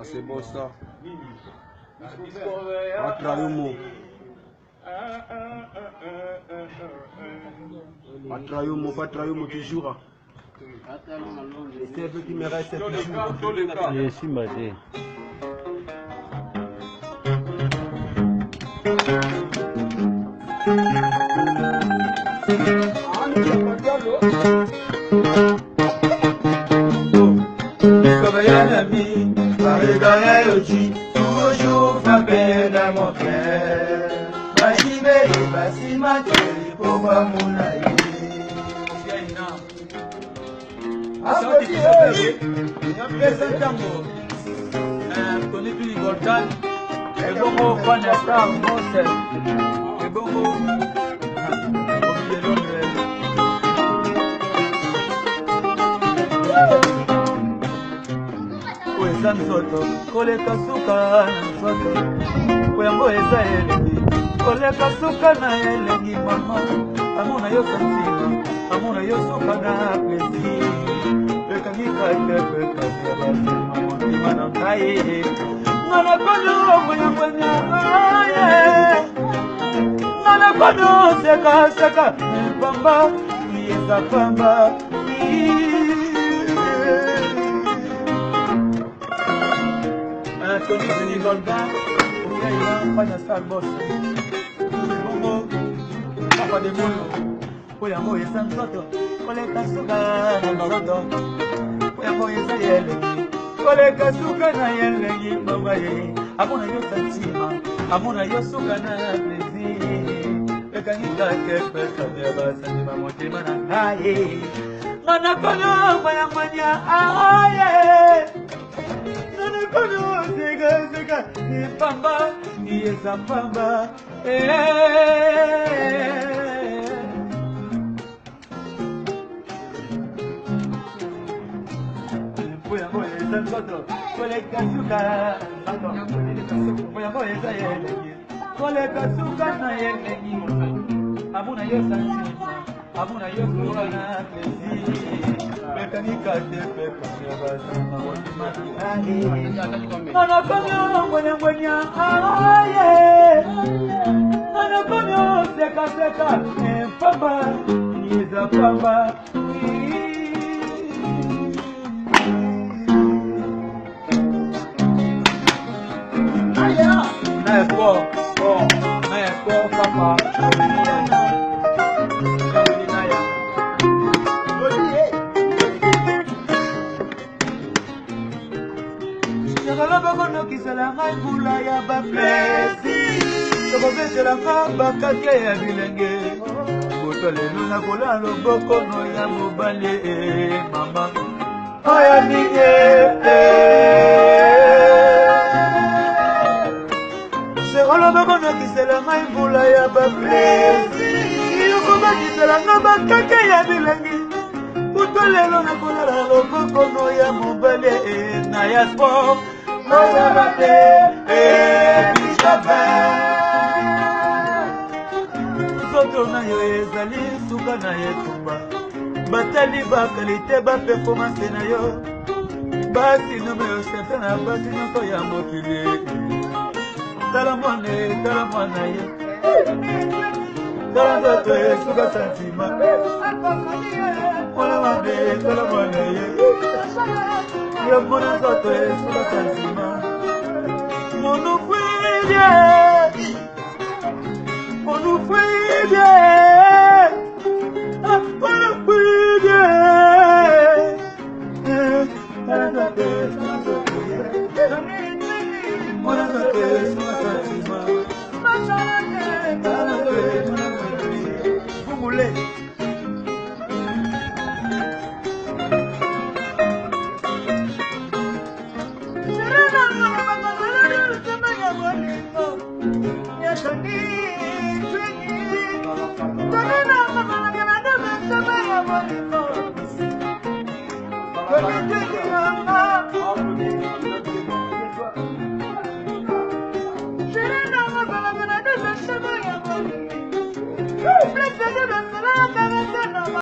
c'est bon ça. Atrayumo. Atrayumo toujours. C'est un peu qui me reste toujours. Je suis maté. Toujours frappé dans mon cœur. Bajibeli, basimateli, pour moulaye. Nsoto koleka suka nsoto koyango eza elengi koleka suka na elengi mama amona yo santima amona yo suka na plaisir ekangika tepeka basema motima na ngai ngana kono ngwenya ngana kono seka pamba yeza pamba Tony Benny Golda, Panya Star Boss, Bongo, Papa de Mono, Poyamo et Santo, Coleka Suga, Norodo, Poyamo et Sayel, Coleka Suga Nayel, Novaye, Amona Yo Santima, Amona Yo Suga na Plaisir, Ekanita Kepa, Sanima Motimana, Aye, Nanakono, Poyamania, Aye. Sega, pamba, yesa pamba, Amuna yo na mekanika tepe Nana konyo ngwenya aye Nana konyo seka pamba yeza pamba Na espo papa Kisela ngai mbula ya baplesi tokopesela nga bakake ya bilenge moto lelo nakola lobokono ya mobale mama oya minge sekolo bokono kisela ngai mbula ya baplesi okobakisela nga bakake ya bilenge moto lelo nakola lobokono ya mobale na ya sport Mozarate et Bichabin Soto na yo ezali suka na yetumba Batali ba kalite ba performance na yo Basi no me osete na basi nyonso ya mokili Tala mwana ye Tala nzoto e suka santima Mwana mande tala mwana ye Yo mwana nzoto e suka santima On nous fait bien Baba